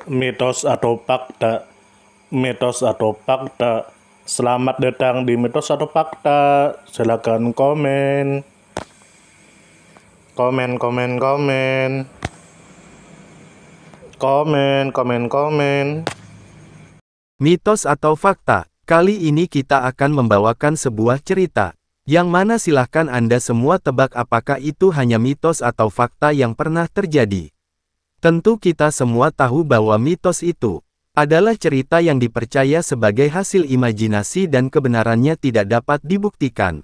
Mitos atau fakta? Mitos atau fakta? Selamat datang di Mitos atau Fakta. Silakan komen. Komen, komen, komen. Komen, komen, komen. Mitos atau fakta? Kali ini kita akan membawakan sebuah cerita, yang mana silahkan Anda semua tebak apakah itu hanya mitos atau fakta yang pernah terjadi. Tentu kita semua tahu bahwa mitos itu adalah cerita yang dipercaya sebagai hasil imajinasi dan kebenarannya tidak dapat dibuktikan.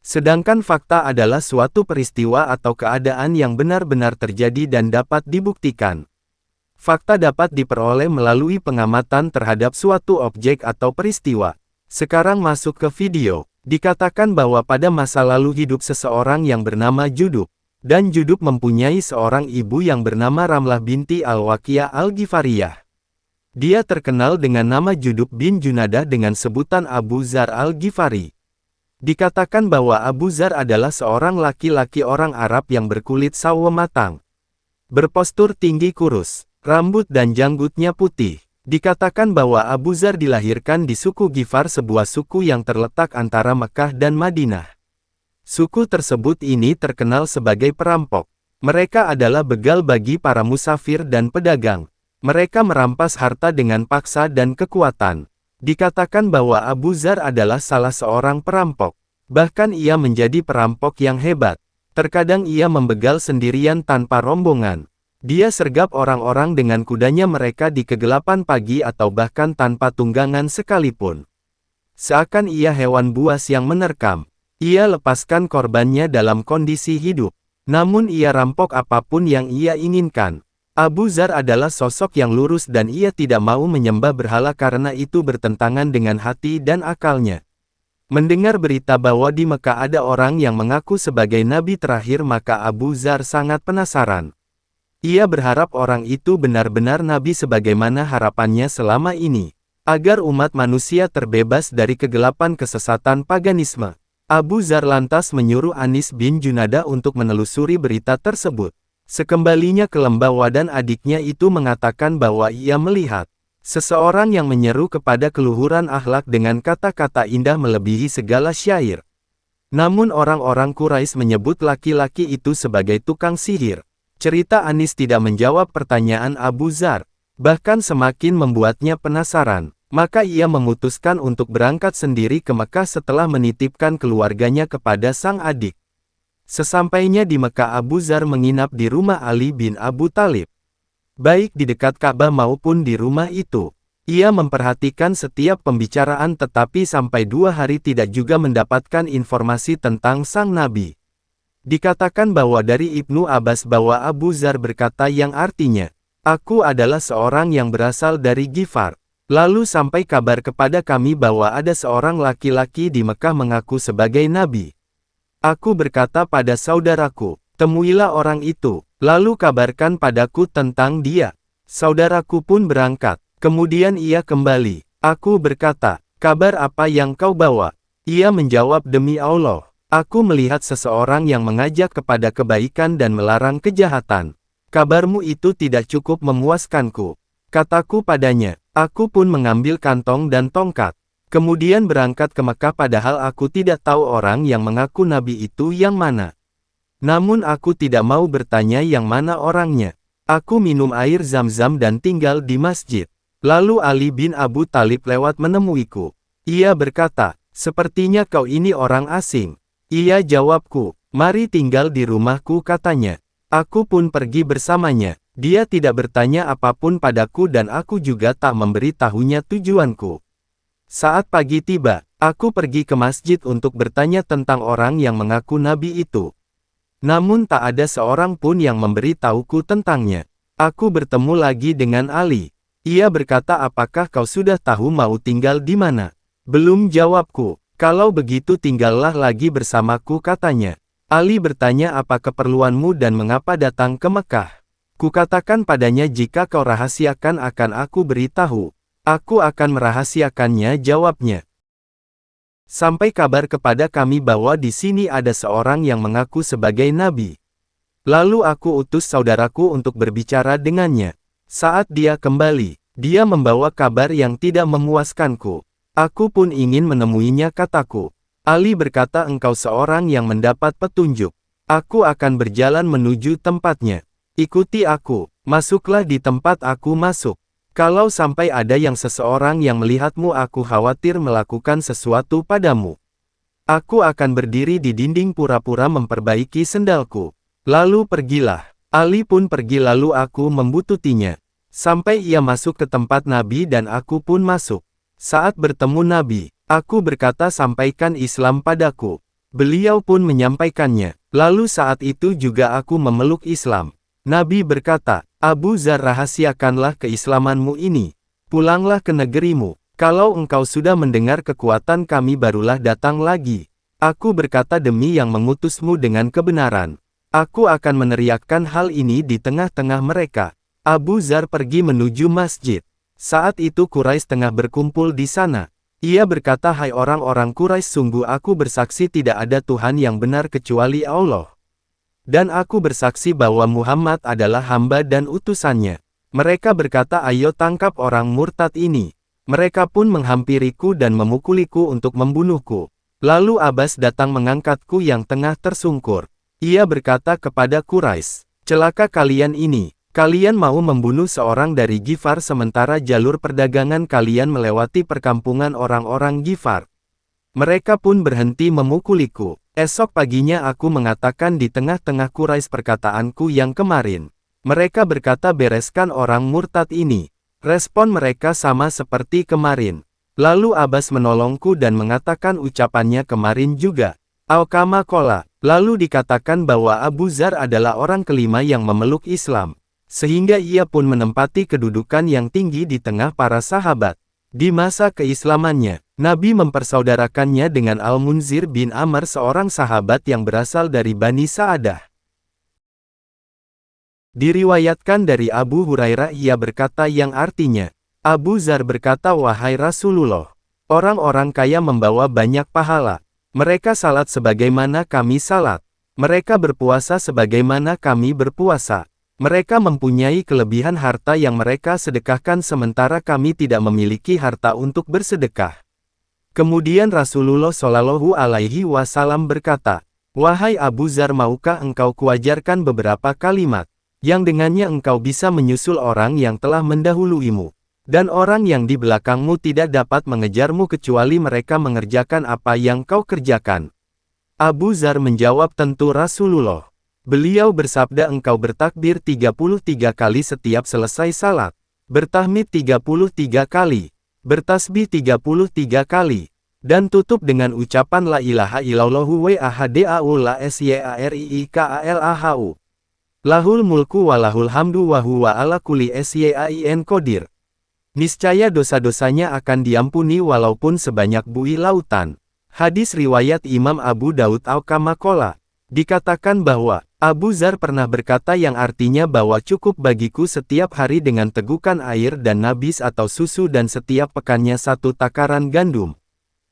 Sedangkan fakta adalah suatu peristiwa atau keadaan yang benar-benar terjadi dan dapat dibuktikan. Fakta dapat diperoleh melalui pengamatan terhadap suatu objek atau peristiwa. Sekarang masuk ke video. Dikatakan bahwa pada masa lalu hidup seseorang yang bernama Judub. Dan Judub mempunyai seorang ibu yang bernama Ramlah binti Al-Waqiyah Al-Ghifariyah. Dia terkenal dengan nama Judub bin Junadah dengan sebutan Abu Zar Al-Ghifari. Dikatakan bahwa Abu Zar adalah seorang laki-laki orang Arab yang berkulit sawo matang. Berpostur tinggi kurus, rambut dan janggutnya putih. Dikatakan bahwa Abu Zar dilahirkan di suku Ghifar, sebuah suku yang terletak antara Mekah dan Madinah. Suku tersebut ini terkenal sebagai perampok. Mereka adalah begal bagi para musafir dan pedagang. Mereka merampas harta dengan paksa dan kekuatan. Dikatakan bahwa Abu Zar adalah salah seorang perampok. Bahkan ia menjadi perampok yang hebat. Terkadang ia membegal sendirian tanpa rombongan. Dia sergap orang-orang dengan kudanya mereka di kegelapan pagi atau bahkan tanpa tunggangan sekalipun. Seakan ia hewan buas yang menerkam. Ia lepaskan korbannya dalam kondisi hidup. Namun ia rampok apapun yang ia inginkan. Abu Zar adalah sosok yang lurus dan ia tidak mau menyembah berhala karena itu bertentangan dengan hati dan akalnya. Mendengar berita bahwa di Mekah ada orang yang mengaku sebagai nabi terakhir, maka Abu Zar sangat penasaran. Ia berharap orang itu benar-benar nabi sebagaimana harapannya selama ini, agar umat manusia terbebas dari kegelapan kesesatan paganisme. Abu Zar lantas menyuruh Anis bin Junadah untuk menelusuri berita tersebut. Sekembalinya ke lembah Wadan, adiknya itu mengatakan bahwa ia melihat seseorang yang menyeru kepada keluhuran akhlak dengan kata-kata indah melebihi segala syair. Namun orang-orang Quraisy menyebut laki-laki itu sebagai tukang sihir. Cerita Anis tidak menjawab pertanyaan Abu Zar, bahkan semakin membuatnya penasaran. Maka ia memutuskan untuk berangkat sendiri ke Mekah setelah menitipkan keluarganya kepada sang adik. Sesampainya di Mekah, Abu Zar menginap di rumah Ali bin Abu Thalib. Baik di dekat Ka'bah maupun di rumah itu, ia memperhatikan setiap pembicaraan, tetapi sampai 2 hari tidak juga mendapatkan informasi tentang sang nabi. Dikatakan bahwa dari Ibnu Abbas bahwa Abu Zar berkata yang artinya, "Aku adalah seorang yang berasal dari Ghifar. Lalu sampai kabar kepada kami bahwa ada seorang laki-laki di Mekah mengaku sebagai nabi. Aku berkata pada saudaraku, temuilah orang itu, lalu kabarkan padaku tentang dia. Saudaraku pun berangkat, kemudian ia kembali. Aku berkata, kabar apa yang kau bawa? Ia menjawab, demi Allah, aku melihat seseorang yang mengajak kepada kebaikan dan melarang kejahatan. Kabarmu itu tidak cukup memuaskanku. Kataku padanya, aku pun mengambil kantong dan tongkat. Kemudian berangkat ke Mekah, padahal aku tidak tahu orang yang mengaku nabi itu yang mana. Namun aku tidak mau bertanya yang mana orangnya. Aku minum air Zam-Zam dan tinggal di masjid. Lalu Ali bin Abu Thalib lewat menemuiku. Ia berkata, sepertinya kau ini orang asing. Ia jawabku, mari tinggal di rumahku, katanya. Aku pun pergi bersamanya. Dia tidak bertanya apapun padaku dan aku juga tak memberi tahunya tujuanku. Saat pagi tiba, aku pergi ke masjid untuk bertanya tentang orang yang mengaku nabi itu. Namun tak ada seorang pun yang memberi tahuku tentangnya. Aku bertemu lagi dengan Ali. Ia berkata, apakah kau sudah tahu mau tinggal di mana? Belum, jawabku. Kalau begitu tinggallah lagi bersamaku, katanya. Ali bertanya, apa keperluanmu dan mengapa datang ke Mekah? Kukatakan padanya, jika kau rahasiakan akan aku beritahu. Aku akan merahasiakannya, jawabnya. Sampai kabar kepada kami bahwa di sini ada seorang yang mengaku sebagai nabi. Lalu aku utus saudaraku untuk berbicara dengannya. Saat dia kembali, dia membawa kabar yang tidak memuaskanku. Aku pun ingin menemuinya, kataku. Ali berkata, engkau seorang yang mendapat petunjuk. Aku akan berjalan menuju tempatnya. Ikuti aku, masuklah di tempat aku masuk. Kalau sampai ada seseorang yang melihatmu, aku khawatir melakukan sesuatu padamu. Aku akan berdiri di dinding pura-pura memperbaiki sendalku. Lalu pergilah. Ali pun pergi lalu aku membututinya. Sampai ia masuk ke tempat Nabi dan aku pun masuk. Saat bertemu Nabi, aku berkata, sampaikan Islam padaku. Beliau pun menyampaikannya. Lalu saat itu juga aku memeluk Islam. Nabi berkata, Abu Zar, rahasiakanlah keislamanmu ini. Pulanglah ke negerimu. Kalau engkau sudah mendengar kekuatan kami barulah datang lagi. Aku berkata, demi yang mengutusmu dengan kebenaran. Aku akan meneriakkan hal ini di tengah-tengah mereka. Abu Zar pergi menuju masjid. Saat itu Quraisy tengah berkumpul di sana. Ia berkata, hai orang-orang Quraisy, sungguh aku bersaksi tidak ada Tuhan yang benar kecuali Allah. Dan aku bersaksi bahwa Muhammad adalah hamba dan utusannya. Mereka berkata, ayo tangkap orang murtad ini. Mereka pun menghampiriku dan memukuliku untuk membunuhku. Lalu Abbas datang mengangkatku yang tengah tersungkur. Ia berkata kepada Quraisy, celaka kalian ini. Kalian mau membunuh seorang dari Ghifar sementara jalur perdagangan kalian melewati perkampungan orang-orang Ghifar. Mereka pun berhenti memukuliku. Esok paginya aku mengatakan di tengah-tengah Quraisy perkataanku yang kemarin. Mereka berkata, bereskan orang murtad ini. Respon mereka sama seperti kemarin. Lalu Abbas menolongku dan mengatakan ucapannya kemarin juga. Al-Kama Kola. Lalu dikatakan bahwa Abu Zar adalah orang kelima yang memeluk Islam. Sehingga ia pun menempati kedudukan yang tinggi di tengah para sahabat. Di masa keislamannya, Nabi mempersaudarakannya dengan Al-Munzir bin Amr, seorang sahabat yang berasal dari Bani Sa'adah. Diriwayatkan dari Abu Hurairah, ia berkata yang artinya, Abu Zar berkata, wahai Rasulullah, orang-orang kaya membawa banyak pahala. Mereka salat sebagaimana kami salat. Mereka berpuasa sebagaimana kami berpuasa. Mereka mempunyai kelebihan harta yang mereka sedekahkan sementara kami tidak memiliki harta untuk bersedekah. Kemudian Rasulullah Shallallahu Alaihi Wasallam berkata, wahai Abu Zar, maukah engkau kuajarkan beberapa kalimat, yang dengannya engkau bisa menyusul orang yang telah mendahuluimu, dan orang yang di belakangmu tidak dapat mengejarmu kecuali mereka mengerjakan apa yang kau kerjakan. Abu Zar menjawab, tentu Rasulullah. Beliau bersabda, engkau bertakbir 33 kali setiap selesai salat, bertahmid 33 kali, bertasbih 33 kali, dan tutup dengan ucapan la ilaha illallahu wahdahu la syariikalahu. Lahul mulku wa lahul hamdu wa huwa ala kulli syai'in qadir. Niscaya dosa-dosanya akan diampuni walaupun sebanyak buih lautan. Hadis riwayat Imam Abu Daud. Al-Kama Kola. Dikatakan bahwa Abu Zar pernah berkata yang artinya bahwa cukup bagiku setiap hari dengan tegukan air dan nabis atau susu dan setiap pekannya 1 takaran gandum.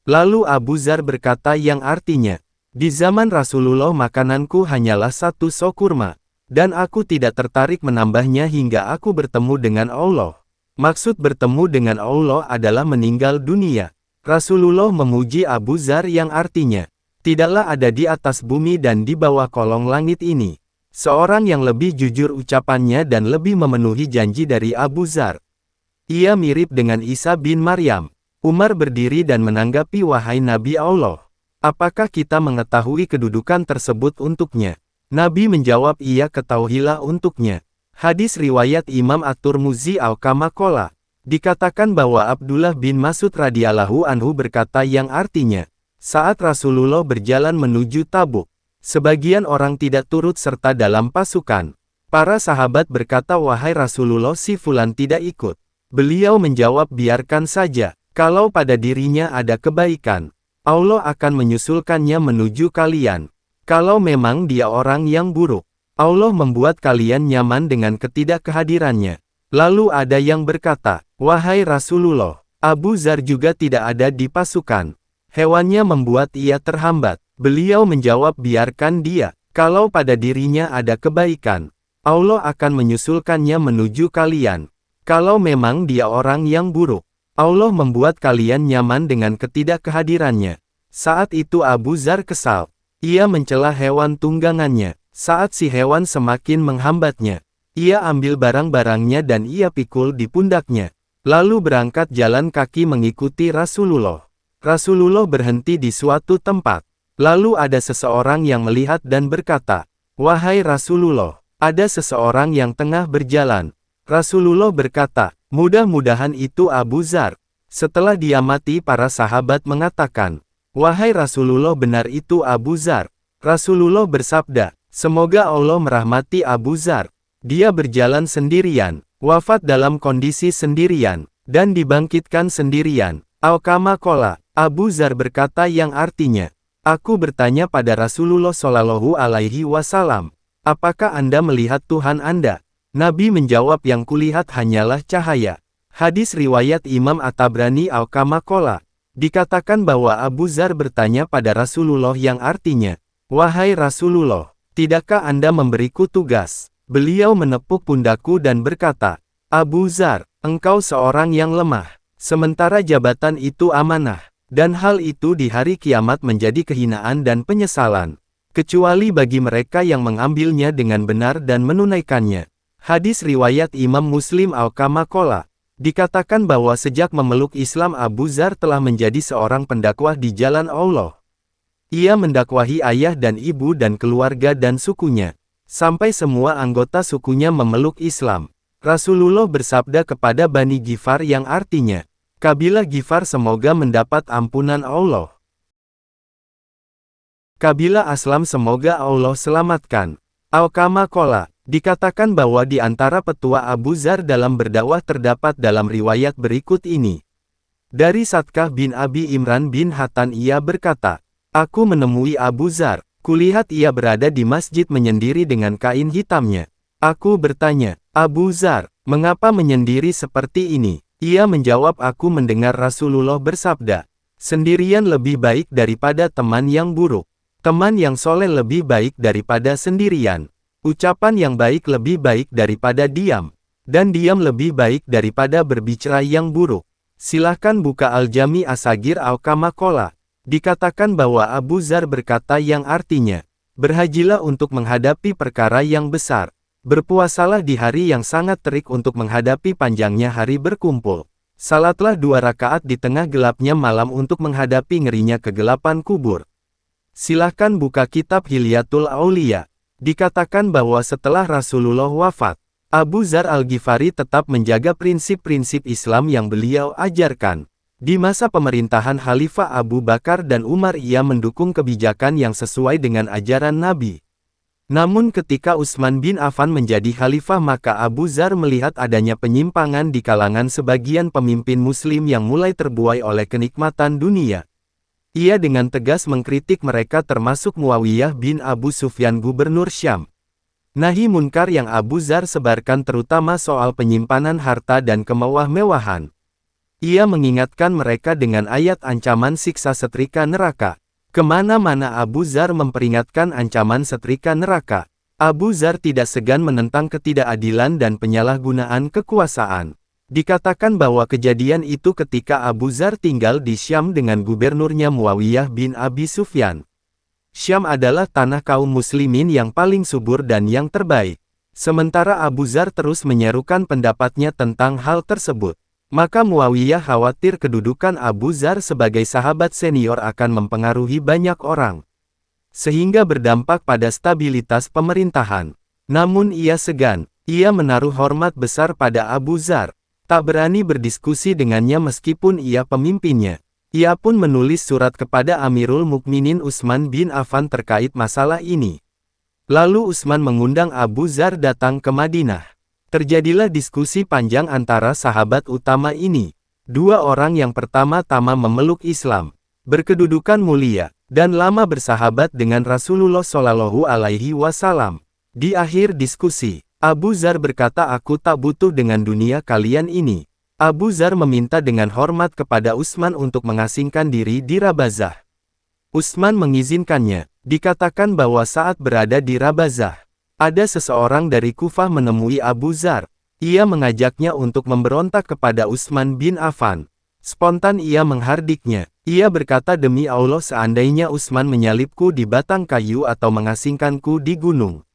Lalu Abu Zar berkata yang artinya, di zaman Rasulullah makananku hanyalah 1 sok kurma, dan aku tidak tertarik menambahnya hingga aku bertemu dengan Allah. Maksud bertemu dengan Allah adalah meninggal dunia. Rasulullah memuji Abu Zar yang artinya, tidaklah ada di atas bumi dan di bawah kolong langit ini seorang yang lebih jujur ucapannya dan lebih memenuhi janji dari Abu Zar. Ia mirip dengan Isa bin Maryam. Umar berdiri dan menanggapi, wahai Nabi Allah, apakah kita mengetahui kedudukan tersebut untuknya? Nabi menjawab, iya, ketahuilah untuknya. Hadis riwayat Imam At-Tirmidzi. Al-Kama Kola. Dikatakan bahwa Abdullah bin Mas'ud radhiyallahu anhu berkata yang artinya, saat Rasulullah berjalan menuju Tabuk, sebagian orang tidak turut serta dalam pasukan. Para sahabat berkata, wahai Rasulullah, si fulan tidak ikut. Beliau menjawab, biarkan saja, kalau pada dirinya ada kebaikan, Allah akan menyusulkannya menuju kalian. Kalau memang dia orang yang buruk, Allah membuat kalian nyaman dengan ketidakkehadirannya. Lalu ada yang berkata, wahai Rasulullah, Abu Zar juga tidak ada di pasukan. Hewannya membuat ia terhambat. Beliau menjawab, biarkan dia. Kalau pada dirinya ada kebaikan, Allah akan menyusulkannya menuju kalian. Kalau memang dia orang yang buruk, Allah membuat kalian nyaman dengan ketidakkehadirannya. Saat itu Abu Dzar kesal. Ia mencela hewan tunggangannya. Saat si hewan semakin menghambatnya, ia ambil barang-barangnya dan ia pikul di pundaknya. Lalu berangkat jalan kaki mengikuti Rasulullah. Rasulullah berhenti di suatu tempat. Lalu ada seseorang yang melihat dan berkata, "Wahai Rasulullah, ada seseorang yang tengah berjalan." Rasulullah berkata, "Mudah-mudahan itu Abu Dzar." Setelah dia mati, para sahabat mengatakan, "Wahai Rasulullah, benar itu Abu Dzar." Rasulullah bersabda, "Semoga Allah merahmati Abu Dzar. Dia berjalan sendirian, wafat dalam kondisi sendirian, dan dibangkitkan sendirian." Al-Kama Qala, Abu Dzar berkata yang artinya, "Aku bertanya pada Rasulullah Shallallahu Alaihi Wasallam, apakah Anda melihat Tuhan Anda?" Nabi menjawab, "Yang kulihat hanyalah cahaya." Hadis riwayat Imam At-Tabrani. Al-Kama Qala, dikatakan bahwa Abu Dzar bertanya pada Rasulullah yang artinya, "Wahai Rasulullah, tidakkah Anda memberiku tugas?" Beliau menepuk pundakku dan berkata, "Abu Dzar, engkau seorang yang lemah, sementara jabatan itu amanah, dan hal itu di hari kiamat menjadi kehinaan dan penyesalan, kecuali bagi mereka yang mengambilnya dengan benar dan menunaikannya." Hadis riwayat Imam Muslim. Al-Kama Qala, dikatakan bahwa sejak memeluk Islam Abu Dzar telah menjadi seorang pendakwah di jalan Allah. Ia mendakwahi ayah dan ibu dan keluarga dan sukunya, sampai semua anggota sukunya memeluk Islam. Rasulullah bersabda kepada Bani Ghifar yang artinya, kabilah Ghifar semoga mendapat ampunan Allah. Kabilah Aslam semoga Allah selamatkan. Al-Kama Qala, dikatakan bahwa di antara petua Abu Dzar dalam berdakwah terdapat dalam riwayat berikut ini. Dari Sadqah bin Abi Imran bin Hatan, ia berkata, "Aku menemui Abu Dzar, kulihat ia berada di masjid menyendiri dengan kain hitamnya. Aku bertanya, 'Abu Dzar, mengapa menyendiri seperti ini?' Ia menjawab, 'Aku mendengar Rasulullah bersabda, sendirian lebih baik daripada teman yang buruk. Teman yang soleh lebih baik daripada sendirian. Ucapan yang baik lebih baik daripada diam. Dan diam lebih baik daripada berbicara yang buruk.'" Silahkan buka Al-Jami As-Sagir. Al-Kama Qala, dikatakan bahwa Abu Dzar berkata yang artinya, "Berhajilah untuk menghadapi perkara yang besar. Berpuasalah di hari yang sangat terik untuk menghadapi panjangnya hari berkumpul. Salatlah 2 rakaat di tengah gelapnya malam untuk menghadapi ngerinya kegelapan kubur." Silahkan buka kitab Hilyatul Aulia. Dikatakan bahwa setelah Rasulullah wafat, Abu Dzar Al-Ghifari tetap menjaga prinsip-prinsip Islam yang beliau ajarkan. Di masa pemerintahan Khalifah Abu Bakar dan Umar, ia mendukung kebijakan yang sesuai dengan ajaran Nabi. Namun ketika Utsman bin Affan menjadi khalifah, maka Abu Dzar melihat adanya penyimpangan di kalangan sebagian pemimpin muslim yang mulai terbuai oleh kenikmatan dunia. Ia dengan tegas mengkritik mereka, termasuk Muawiyah bin Abu Sufyan, gubernur Syam. Nahi munkar yang Abu Dzar sebarkan terutama soal penyimpanan harta dan kemewah-mewahan. Ia mengingatkan mereka dengan ayat ancaman siksa setrika neraka. Kemana-mana Abu Dzar memperingatkan ancaman setrika neraka. Abu Dzar tidak segan menentang ketidakadilan dan penyalahgunaan kekuasaan. Dikatakan bahwa kejadian itu ketika Abu Dzar tinggal di Syam dengan gubernurnya Muawiyah bin Abi Sufyan. Syam adalah tanah kaum muslimin yang paling subur dan yang terbaik. Sementara Abu Dzar terus menyerukan pendapatnya tentang hal tersebut. Maka Muawiyah khawatir kedudukan Abu Dzar sebagai sahabat senior akan mempengaruhi banyak orang, sehingga berdampak pada stabilitas pemerintahan. Namun ia segan, ia menaruh hormat besar pada Abu Dzar. Tak berani berdiskusi dengannya meskipun ia pemimpinnya. Ia pun menulis surat kepada Amirul Mukminin Utsman bin Affan terkait masalah ini. Lalu Utsman mengundang Abu Dzar datang ke Madinah. Terjadilah diskusi panjang antara sahabat utama ini. Dua orang yang pertama-tama memeluk Islam, berkedudukan mulia, dan lama bersahabat dengan Rasulullah Shallallahu Alaihi Wasallam. Di akhir diskusi, Abu Dzar berkata, "Aku tak butuh dengan dunia kalian ini." Abu Dzar meminta dengan hormat kepada Utsman untuk mengasingkan diri di Rabazah. Utsman mengizinkannya. Dikatakan bahwa saat berada di Rabazah, Ada seseorang dari Kufah menemui Abu Dzar. Ia mengajaknya untuk memberontak kepada Utsman bin Affan. Spontan ia menghardiknya. Ia berkata, demi Allah, seandainya Utsman menyalibku di batang kayu atau mengasingkanku di gunung,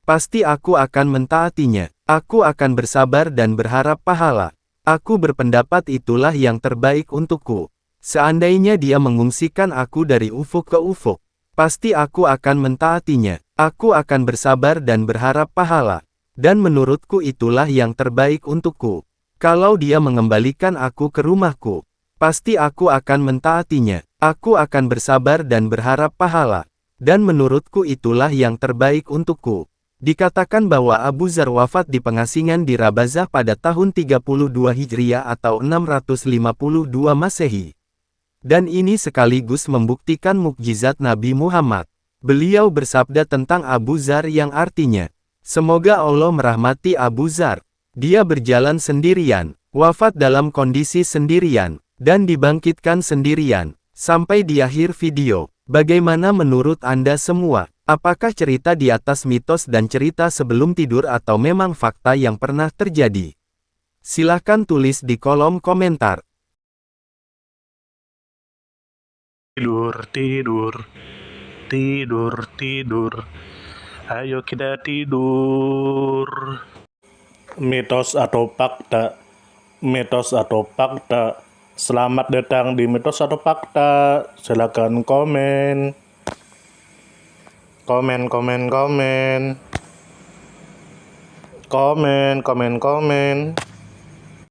pasti aku akan mentaatinya. Aku akan bersabar dan berharap pahala. Aku berpendapat itulah yang terbaik untukku. Seandainya dia mengungsikan aku dari ufuk ke ufuk, pasti aku akan mentaatinya. Aku akan bersabar dan berharap pahala. Dan menurutku itulah yang terbaik untukku. Kalau dia mengembalikan aku ke rumahku, pasti aku akan mentaatinya. Aku akan bersabar dan berharap pahala. Dan menurutku itulah yang terbaik untukku. Dikatakan bahwa Abu Dzar wafat di pengasingan di Rabazah pada tahun 32 Hijriah atau 652 Masehi. Dan ini sekaligus membuktikan mukjizat Nabi Muhammad. Beliau bersabda tentang Abu Dzar yang artinya, semoga Allah merahmati Abu Dzar. Dia berjalan sendirian, wafat dalam kondisi sendirian, dan dibangkitkan sendirian. Sampai di akhir video. Bagaimana menurut Anda semua? Apakah cerita di atas mitos dan cerita sebelum tidur atau memang fakta yang pernah terjadi? Silahkan tulis di kolom komentar. Tidur, tidur, tidur, tidur. Ayo kita tidur. Mitos atau fakta? Mitos atau fakta? Selamat datang di mitos atau fakta. Silakan komen. Komen.